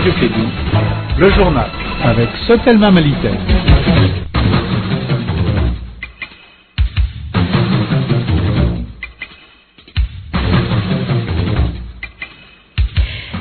Radio Kédou, le journal avec Sotelma Malitel.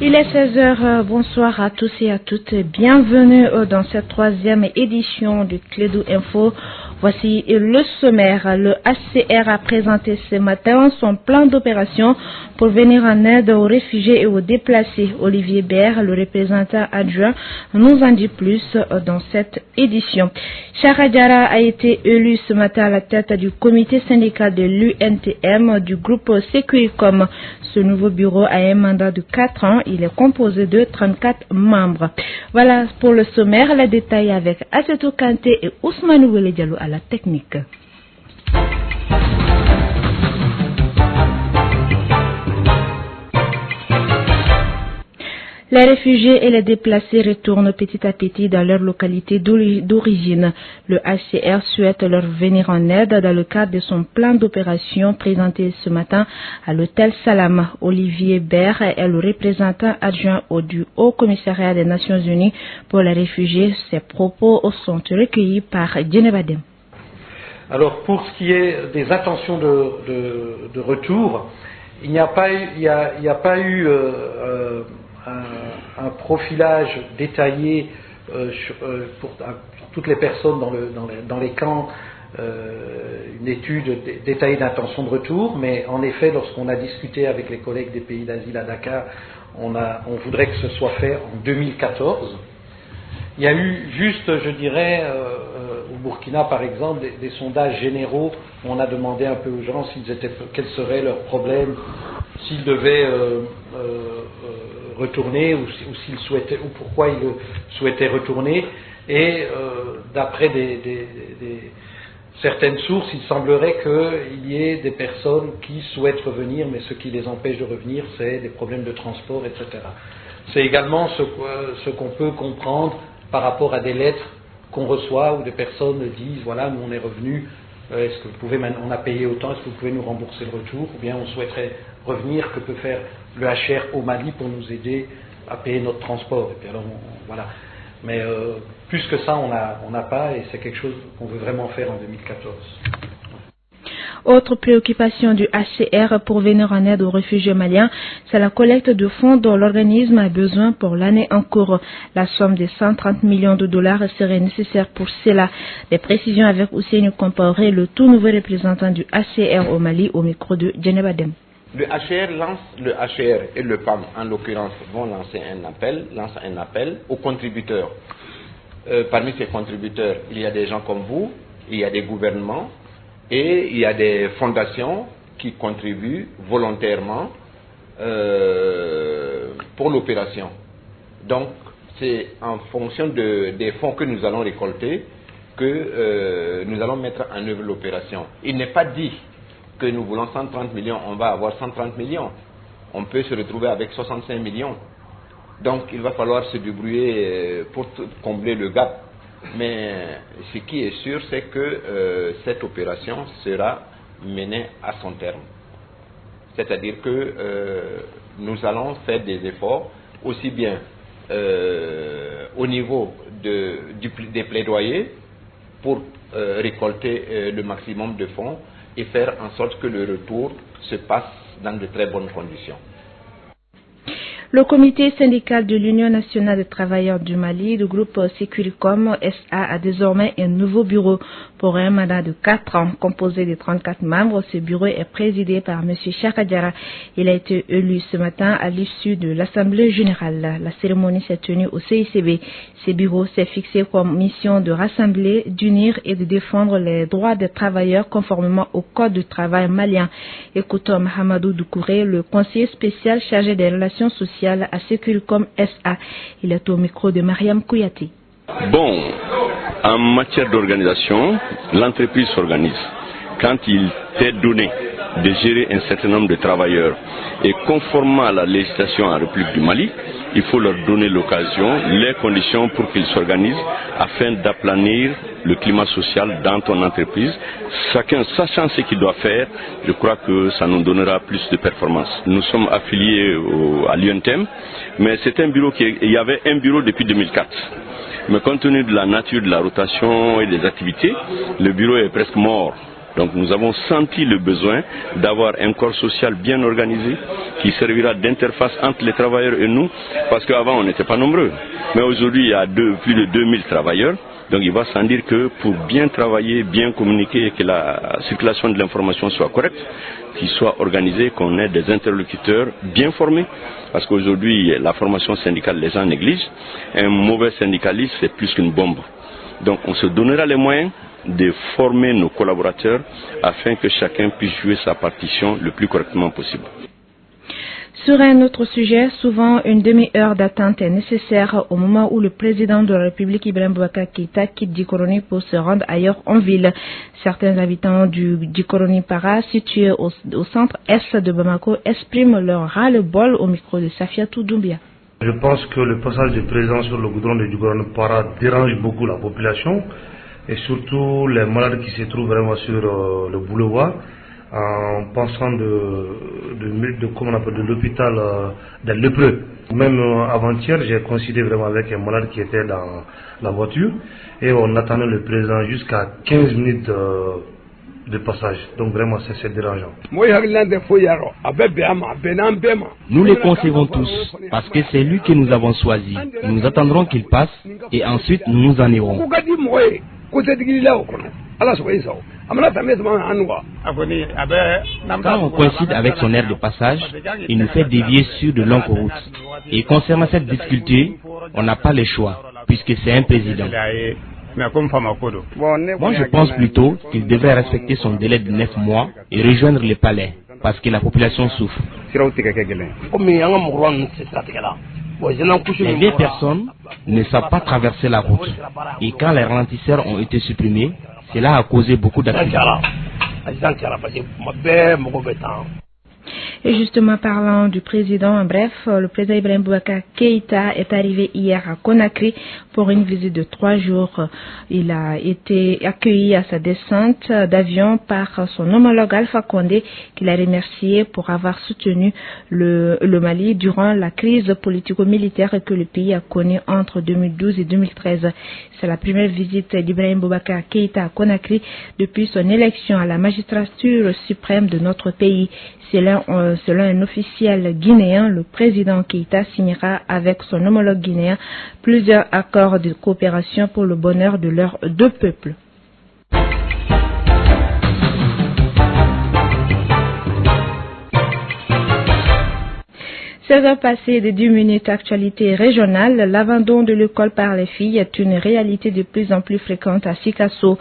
Il est 16h, bonsoir à tous et à toutes, bienvenue dans cette troisième édition du Kédou Info. Voici le sommaire. Le HCR a présenté ce matin son plan d'opération pour venir en aide aux réfugiés et aux déplacés. Olivier Baird, le représentant adjoint, nous en dit plus dans cette édition. Chara Diarra a été élu ce matin à la tête du comité syndical de l'UNTM du groupe Securicom. Ce nouveau bureau a un mandat de 4 ans. Il est composé de 34 membres. Voilà pour le sommaire. Les détails avec Assetou Kanté et Ousmane Wele Diallo à la technique. Les réfugiés et les déplacés retournent petit à petit dans leur localité d'origine. Le HCR souhaite leur venir en aide dans le cadre de son plan d'opération présenté ce matin à l'hôtel Salam. Olivier Baird est le représentant adjoint du Haut Commissariat des Nations Unies pour les réfugiés. Ses propos sont recueillis par Djenebadem. Alors pour ce qui est des intentions de retour, il n'y a pas eu un profilage détaillé pour toutes les personnes dans les camps, une étude détaillée d'intention de retour, mais en effet, lorsqu'on a discuté avec les collègues des pays d'asile à Dakar, on voudrait que ce soit fait en 2014. Il y a eu juste, je dirais, au Burkina par exemple, des sondages généraux où on a demandé un peu aux gens quels seraient leurs problèmes, s'ils devaient retourner ou s'ils souhaitaient ou pourquoi ils souhaitaient retourner. Et d'après certaines sources, il semblerait qu'il y ait des personnes qui souhaitent revenir, mais ce qui les empêche de revenir, c'est des problèmes de transport, etc. C'est également ce qu'on peut comprendre par rapport à des lettres qu'on reçoit où des personnes disent voilà, nous on est revenus, est-ce que vous pouvez, on a payé autant, est-ce que vous pouvez nous rembourser le retour, ou bien on souhaiterait revenir, que peut faire le HR au Mali pour nous aider à payer notre transport. Et puis alors voilà. Mais plus que ça, on n'a pas, et c'est quelque chose qu'on veut vraiment faire en 2014. Autre préoccupation du HCR pour venir en aide aux réfugiés maliens, c'est la collecte de fonds dont l'organisme a besoin pour l'année en cours. La somme de 130 millions de dollars serait nécessaire pour cela. Des précisions avec Ousseinou Compaoré, le tout nouveau représentant du HCR au Mali, au micro de Djenebadem. Le HCR et le PAM, en l'occurrence, vont lancer un appel aux contributeurs. Parmi ces contributeurs, il y a des gens comme vous, il y a des gouvernements, et il y a des fondations qui contribuent volontairement pour l'opération. Donc, c'est en fonction des fonds que nous allons récolter que nous allons mettre en œuvre l'opération. Il n'est pas dit que nous voulons 130 millions, on va avoir 130 millions. On peut se retrouver avec 65 millions. Donc, il va falloir se débrouiller pour combler le gap. Mais ce qui est sûr, c'est que cette opération sera menée à son terme. C'est-à-dire que nous allons faire des efforts, aussi bien au niveau des plaidoyers pour récolter le maximum de fonds et faire en sorte que le retour se passe dans de très bonnes conditions. Le comité syndical de l'Union nationale des travailleurs du Mali, le groupe Securicom SA, a désormais un nouveau bureau pour un mandat de 4 ans. Composé de 34 membres, ce bureau est présidé par M. Chara Diarra. Il a été élu ce matin à l'issue de l'Assemblée générale. La cérémonie s'est tenue au CICB. Ce bureau s'est fixé comme mission de rassembler, d'unir et de défendre les droits des travailleurs conformément au Code du travail malien. Écoutons Mahamadou Doukouré, le conseiller spécial chargé des relations sociales à Securicom SA. Il est au micro de Mariam Kouyaté. Bon, en matière d'organisation, l'entreprise s'organise. quand il t'est donné de gérer un certain nombre de travailleurs et conformément à la législation en République du Mali, il faut leur donner l'occasion, les conditions pour qu'ils s'organisent afin d'aplanir le climat social dans ton entreprise. Chacun sachant ce qu'il doit faire, je crois que ça nous donnera plus de performance. Nous sommes affiliés à l'UNTEM, mais c'est un bureau il y avait un bureau depuis 2004. Mais compte tenu de la nature de la rotation et des activités, le bureau est presque mort. Donc nous avons senti le besoin d'avoir un corps social bien organisé qui servira d'interface entre les travailleurs et nous, parce qu'avant on n'était pas nombreux. Mais aujourd'hui il y a plus de 2000 travailleurs, donc il va sans dire que pour bien travailler, bien communiquer et que la circulation de l'information soit correcte, qu'il soit organisé, qu'on ait des interlocuteurs bien formés, parce qu'aujourd'hui la formation syndicale les gens négligent. Un mauvais syndicaliste c'est plus qu'une bombe. Donc on se donnera les moyens de former nos collaborateurs afin que chacun puisse jouer sa partition le plus correctement possible. Sur un autre sujet, souvent une demi-heure d'attente est nécessaire au moment où le président de la République Ibrahim Boubacar Keïta quitte Dikoronie pour se rendre ailleurs en ville. Certains habitants du Dikoronie Para, situé au centre-est de Bamako, expriment leur ras-le-bol au micro de Safiatou Doumbia. Je pense que le passage du président sur le goudron de Dikoronie Para dérange beaucoup la population, et surtout les malades qui se trouvent vraiment sur le boulevard, en pensant de l'hôpital des lépreux. Même avant-hier, j'ai coïncidé vraiment avec un malade qui était dans la voiture et on attendait le président jusqu'à 15 minutes de passage. Donc vraiment c'est dérangeant. Nous les concevons tous parce que c'est lui que nous avons choisi. Nous attendrons qu'il passe et ensuite nous en irons. Quand on coïncide avec son aire de passage, il nous fait dévier sur de longues routes. Et concernant cette difficulté, on n'a pas le choix, puisque c'est un président. Moi, je pense plutôt qu'il devrait respecter son délai de 9 mois et rejoindre le palais, parce que la population souffre. Les vieilles personnes ne savent pas traverser la route. Et quand les ralentisseurs ont été supprimés, cela a causé beaucoup d'accidents. Et justement, parlant du président, en bref, le président Ibrahim Boubacar Keïta est arrivé hier à Conakry pour une visite de 3 jours. Il a été accueilli à sa descente d'avion par son homologue Alpha Condé, qu'il a remercié pour avoir soutenu le Mali durant la crise politico-militaire que le pays a connue entre 2012 et 2013. C'est la première visite d'Ibrahim Boubacar Keïta à Conakry depuis son élection à la magistrature suprême de notre pays. Selon un officiel guinéen, le président Keïta signera avec son homologue guinéen plusieurs accords de coopération pour le bonheur de leurs deux peuples. 16h passées de 10 minutes, actualité régionale. L'abandon de l'école par les filles est une réalité de plus en plus fréquente à Sikasso.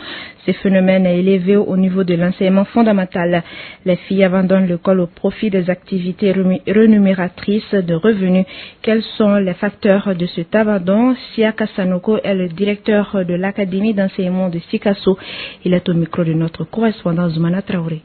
Ce phénomène est élevé au niveau de l'enseignement fondamental. Les filles abandonnent l'école au profit des activités rémunératrices de revenus. Quels sont les facteurs de cet abandon? Sia Kassanoko est le directeur de l'académie d'enseignement de Sikasso. Il est au micro de notre correspondant Zoumana Traoré.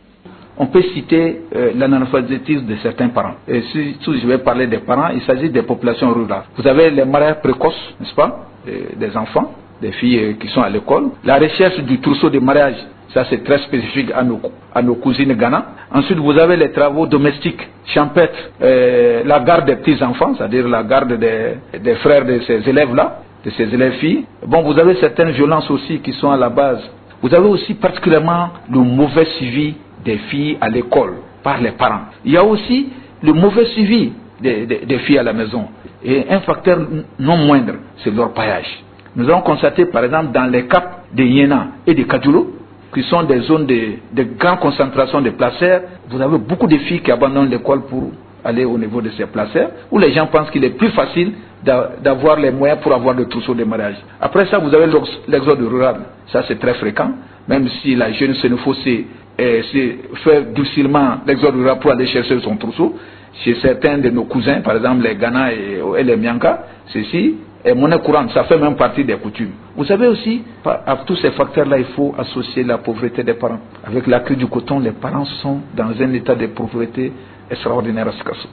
On peut citer l'analphabétisme de certains parents. Et si je vais parler des parents, il s'agit des populations rurales. Vous avez les mariages précoces, n'est-ce pas, des enfants, des filles qui sont à l'école. La recherche du trousseau de mariage, ça c'est très spécifique à nos cousines Ghana. Ensuite, vous avez les travaux domestiques, champêtres, la garde des petits-enfants, c'est-à-dire la garde des frères de ces élèves-là, de ces élèves filles. Bon, vous avez certaines violences aussi qui sont à la base. Vous avez aussi particulièrement le mauvais suivi des filles à l'école par les parents. Il y a aussi le mauvais suivi des filles à la maison. Et un facteur non moindre, c'est leur paillage. Nous avons constaté par exemple dans les caps de Yéna et de Kadjoulou, qui sont des zones de grande concentration de placères, vous avez beaucoup de filles qui abandonnent l'école pour aller au niveau de ces placères, où les gens pensent qu'il est plus facile d'avoir les moyens pour avoir le trousseau de mariage. Après ça, vous avez l'exode rural. Ça, c'est très fréquent, même si la jeune sénéfossée fait difficilement l'exode rural pour aller chercher son trousseau. Chez certains de nos cousins, par exemple les Ghana et les Mianka, ceux-ci est monnaie courante, ça fait même partie des coutumes. Vous savez aussi, à tous ces facteurs-là, il faut associer la pauvreté des parents. Avec la crise du coton, les parents sont dans un état de pauvreté extraordinaire à Sikasso.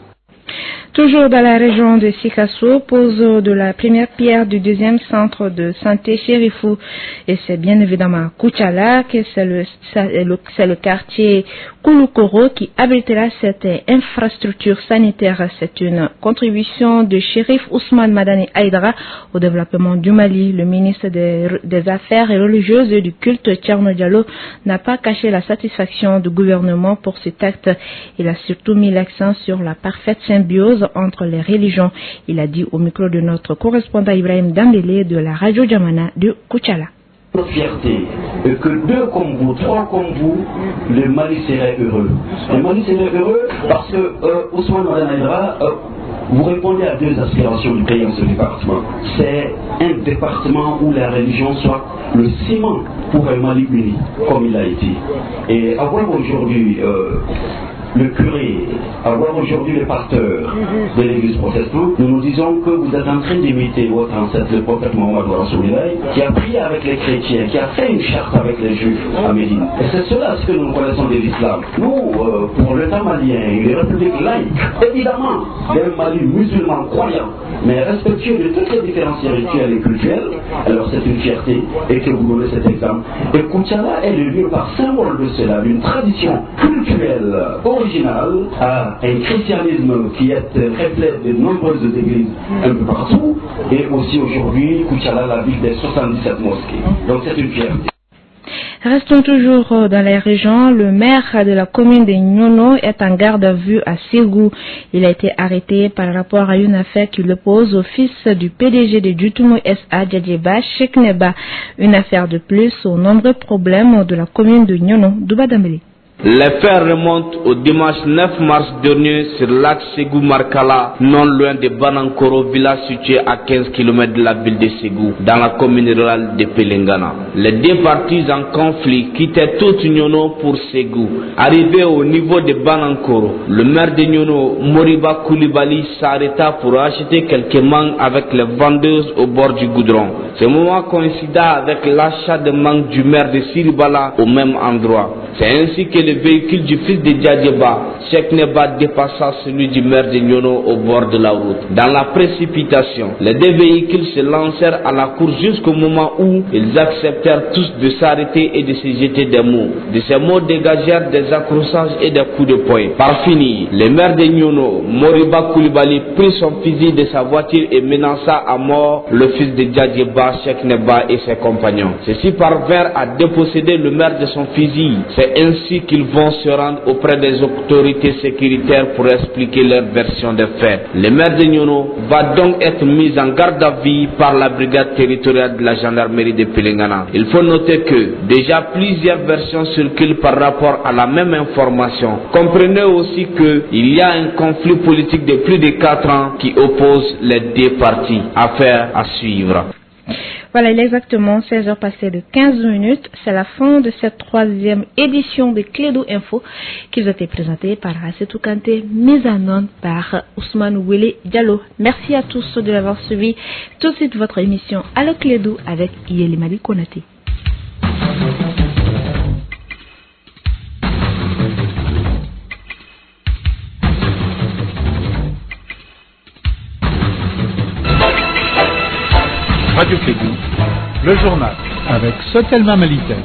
Toujours dans la région de Sikasso, pose de la première pierre du deuxième centre de santé Chérifou. Et c'est bien évidemment Kouchala, que c'est le quartier Kouloukoro qui abritera cette infrastructure sanitaire. C'est une contribution de Chérif Ousmane Madani Aïdara au développement du Mali. Le ministre des Affaires religieuses et du culte Thierno Diallo n'a pas caché la satisfaction du gouvernement pour cet acte. Il a surtout mis l'accent sur la parfaite symbiose entre les religions. Il a dit au micro de notre correspondant Ibrahim Dambélé de la radio Djamana de Kouchala. Notre fierté est que 2 comme vous, 3 comme vous, le Mali serait heureux. Le Mali serait heureux parce que Ousmane Madanaïdra, vous répondez à 2 aspirations du pays en ce département. C'est un département où la religion soit le ciment pour un Mali uni, comme il a été. Et avoir aujourd'hui le curé, avoir aujourd'hui le pasteur de l'église protestante, nous nous disons que vous êtes en train d'imiter votre ancêtre, le prophète Mohammed Rasoulillah, qui a prié avec les chrétiens, qui a fait une charte avec les juifs à Médine. Et c'est cela ce que nous connaissons de l'islam. Nous, pour l'État malien, une république laïque, évidemment, d'un Mali musulman croyant, mais respectueux de toutes les différences rituelles et culturelles, alors c'est une fierté et que vous donnez cet exemple. Et Kouchala est le lieu par symbole de cela, d'une tradition culturelle originale à un christianisme qui est reflet de nombreuses églises un peu partout, et aussi aujourd'hui Kouchala, la ville des 77 mosquées. Donc c'est une fierté. Restons toujours dans les régions. Le maire de la commune de Nyono est en garde à vue à Ségou. Il a été arrêté par rapport à une affaire qui l'oppose au fils du PDG de Jutumo SA, Djadjeba Chekneba. Une affaire de plus aux nombreux problèmes de la commune de Nyono. Douba Dambélé. Les faits remontent au dimanche 9 mars dernier sur l'axe Ségou-Markala, non loin de Banankoro, village situé à 15 km de la ville de Ségou, dans la commune rurale de Pelengana. Les 2 parties en conflit quittaient tout Nyono pour Ségou. Arrivé au niveau de Banankoro, le maire de Nyono, Moriba Koulibaly, s'arrêta pour acheter quelques mangues avec les vendeuses au bord du goudron. Ce moment coïncida avec l'achat de mangues du maire de Siribala au même endroit. C'est ainsi que le véhicule du fils de Djadjeba, Chekneba, dépassa celui du maire de Nyono au bord de la route. Dans la précipitation, les 2 véhicules se lancèrent à la course jusqu'au moment où ils acceptèrent tous de s'arrêter et de se jeter des mots. De ces mots dégagèrent des accrochages et des coups de poing. Par finir, le maire de Nyono, Moriba Koulibaly, prit son fusil de sa voiture et menaça à mort le fils de Djadjeba, Chekneba et ses compagnons. Ceux-ci parvinrent à déposséder le maire de son fusil. C'est ainsi qu'ils vont se rendre auprès des autorités sécuritaires pour expliquer leur version des faits. Le maire de Nyono va donc être mis en garde à vue par la brigade territoriale de la gendarmerie de Pelengana. Il faut noter que déjà plusieurs versions circulent par rapport à la même information. Comprenez aussi qu'il y a un conflit politique de plus de 4 ans qui oppose les 2 parties. Affaire à suivre. Voilà, il est exactement 16h passées de 15 minutes. C'est la fin de cette 3e édition de Clédou Info qui vous a été présentée par Rassetou Kanté, mise en onde par Ousmane Wele Diallo. Merci à tous de l'avoir suivi. Tout de suite, votre émission Allo Clédou avec Yeli Mali Konaté. Radio Clédou, le journal avec Sotelma Malitel.